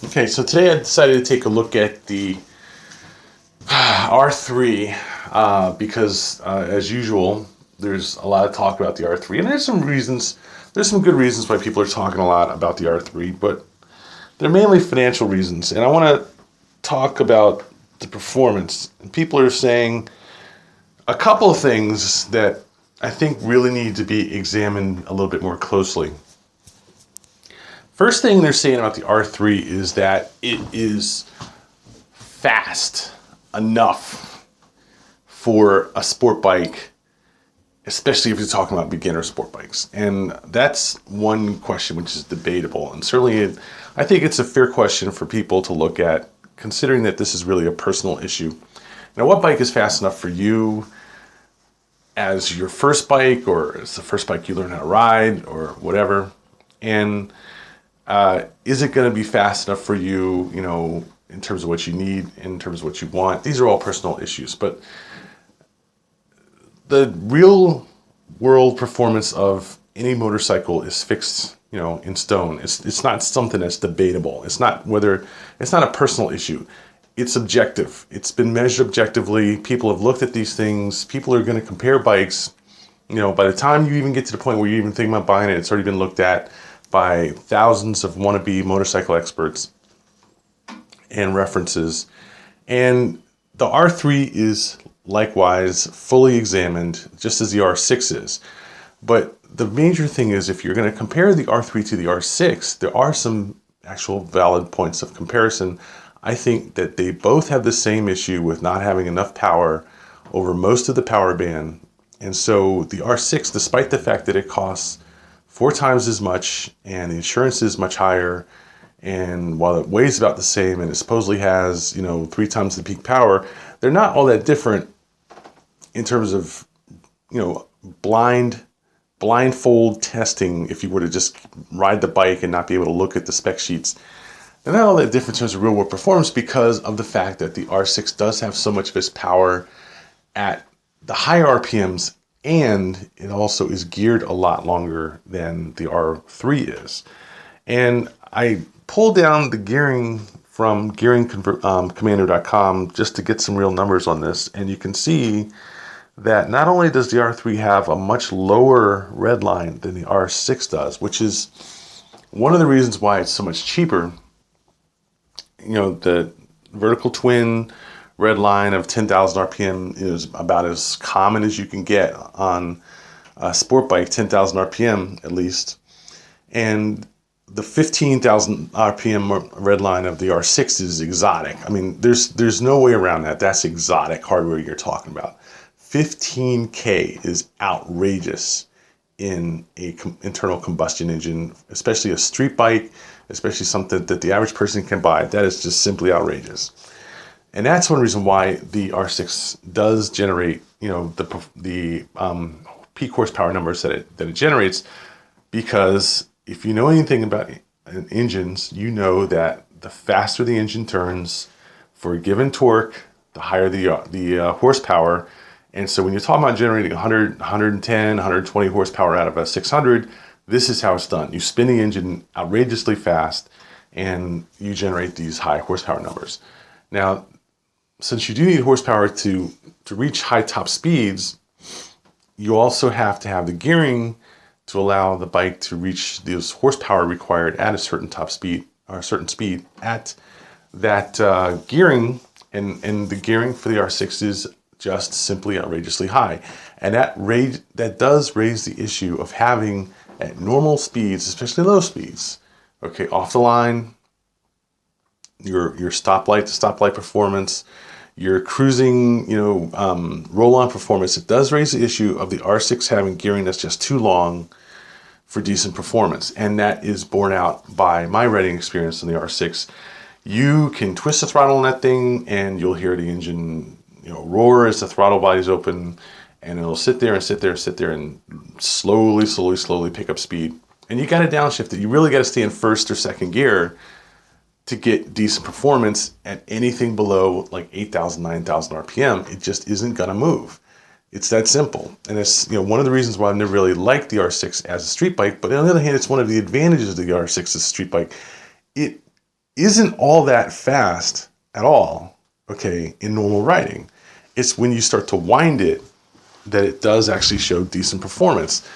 Okay, so today I decided to take a look at the R3 because, as usual, there's a lot of talk about the R3, and there's some reasons. There's some good reasons why people are talking a lot about the R3, but they're mainly financial reasons. And I want to talk about the performance. And people are saying a couple of things that I think really need to be examined a little bit more closely. First thing they're saying about the R3 is that it is fast enough for a sport bike, especially if you're talking about beginner sport bikes. And that's one question which is debatable. And certainly I think it's a fair question for people to look at, considering that this is really a personal issue. Now, what bike is fast enough for you as your first bike, or as the first bike you learn how to ride, or whatever? And is it going to be fast enough for you, in terms of what you need, in terms of what you want? These are all personal issues, but the real world performance of any motorcycle is fixed, in stone. It's not something that's debatable. It's not a personal issue. It's objective. It's been measured objectively. People have looked at these things. People are going to compare bikes. By the time you even get to the point where you even think about buying it, it's already been looked at by thousands of wannabe motorcycle experts and references. And the R3 is likewise fully examined, just as the R6 is. But the major thing is, if you're going to compare the R3 to the R6, there are some actual valid points of comparison. I think that they both have the same issue with not having enough power over most of the power band. And so the R6, despite the fact that it costs 4 times as much and the insurance is much higher, and while it weighs about the same and it supposedly has 3 times the peak power, they're not all that different in terms of blindfold testing. If you were to just ride the bike and not be able to look at the spec sheets, they're not all that different in terms of real world performance, because of the fact that the R6 does have so much of its power at the higher RPMs, and it also is geared a lot longer than the R3 is. And I pulled down the gearing from commemerate.com just to get some real numbers on this, and you can see that not only does the R3 have a much lower red line than the R6 does, which is one of the reasons why it's so much cheaper. The vertical twin red line of 10,000 RPM is about as common as you can get on a sport bike, 10,000 RPM at least. And the 15,000 RPM red line of the R6 is exotic. I mean, there's no way around that. That's exotic hardware you're talking about. 15K is outrageous in a internal combustion engine, especially a street bike, especially something that the average person can buy. That is just simply outrageous. And that's one reason why the R6 does generate, the peak horsepower numbers that it generates. Because if you know anything about engines, you know that the faster the engine turns for a given torque, the higher the horsepower. And so when you're talking about generating 100, 110, 120 horsepower out of a 600, this is how it's done. You spin the engine outrageously fast, and you generate these high horsepower numbers. Now, since you do need horsepower to reach high top speeds, you also have to have the gearing to allow the bike to reach those horsepower required at a certain top speed, or a certain speed at that gearing. And the gearing for the R6 is just simply outrageously high. And that does raise the issue of having, at normal speeds, especially low speeds, okay, off the line, your stoplight to stoplight performance, your cruising, roll-on performance, it does raise the issue of the R6 having gearing that's just too long for decent performance. And that is borne out by my riding experience on the R6. You can twist the throttle on that thing and you'll hear the engine, roar as the throttle body's open, and it'll sit there and slowly pick up speed. And you got to downshift it. You really got to stay in first or second gear to get decent performance at anything below like 8,000, 9,000 RPM. It just isn't going to move. It's that simple. And it's one of the reasons why I've never really liked the R6 as a street bike. But on the other hand, it's one of the advantages of the R6 as a street bike. It isn't all that fast at all, okay, in normal riding. It's when you start to wind it that it does actually show decent performance.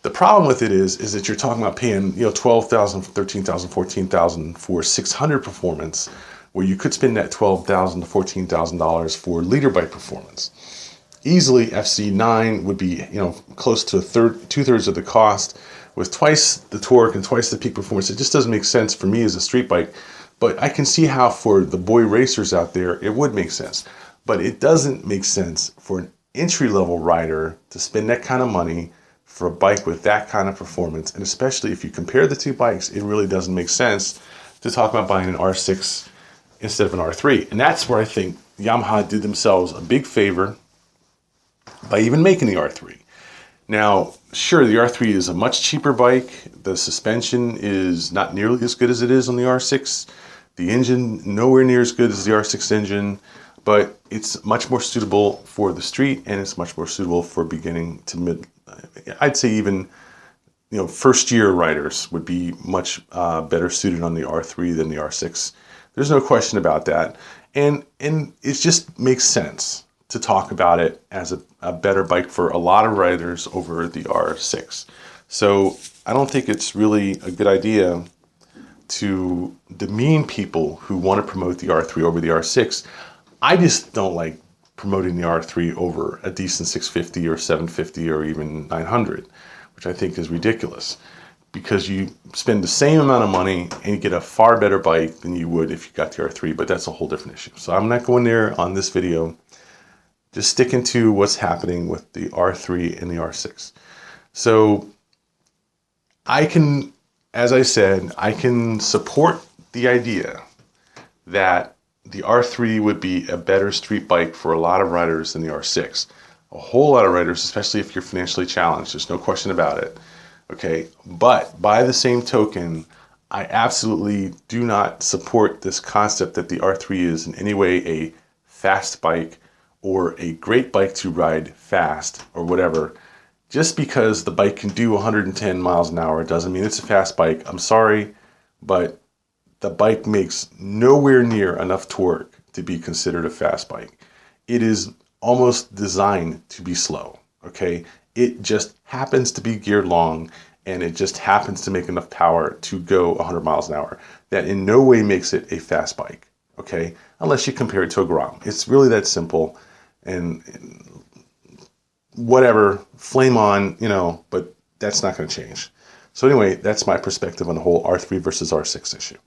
The problem with it is that you're talking about paying, $12,000, $13,000, $14,000 for 600 performance, where you could spend that $12,000 to $14,000 for leader bike performance. Easily, FC9 would be, close to two-thirds of the cost, with twice the torque and twice the peak performance. It just doesn't make sense for me as a street bike. But I can see how for the boy racers out there, it would make sense. But it doesn't make sense for an entry-level rider to spend that kind of money for a bike with that kind of performance. And especially if you compare the two bikes, it really doesn't make sense to talk about buying an R6 instead of an R3. And that's where I think Yamaha did themselves a big favor by even making the R3. Now, sure, the R3 is a much cheaper bike. The suspension is not nearly as good as it is on the R6. The engine, nowhere near as good as the R6 engine, but it's much more suitable for the street, and it's much more suitable for beginning to mid. I'd say even, first year riders would be much better suited on the R3 than the R6. There's no question about that. And it just makes sense to talk about it as a better bike for a lot of riders over the R6. So I don't think it's really a good idea to demean people who want to promote the R3 over the R6. I just don't like promoting the R3 over a decent 650 or 750 or even 900, which I think is ridiculous, because you spend the same amount of money and you get a far better bike than you would if you got the R3, but that's a whole different issue. So I'm not going there on this video. Just sticking to what's happening with the R3 and the R6. So as I said, I can support the idea that the R3 would be a better street bike for a lot of riders than the R6. A whole lot of riders, especially if you're financially challenged. There's no question about it. Okay, but by the same token, I absolutely do not support this concept that the R3 is in any way a fast bike or a great bike to ride fast or whatever. Just because the bike can do 110 miles an hour doesn't mean it's a fast bike. I'm sorry, but the bike makes nowhere near enough torque to be considered a fast bike. It is almost designed to be slow, okay? It just happens to be geared long, and it just happens to make enough power to go 100 miles an hour. That in no way makes it a fast bike, okay? Unless you compare it to a Grom. It's really that simple. And whatever, flame on, but that's not going to change. So anyway, that's my perspective on the whole R3 versus R6 issue.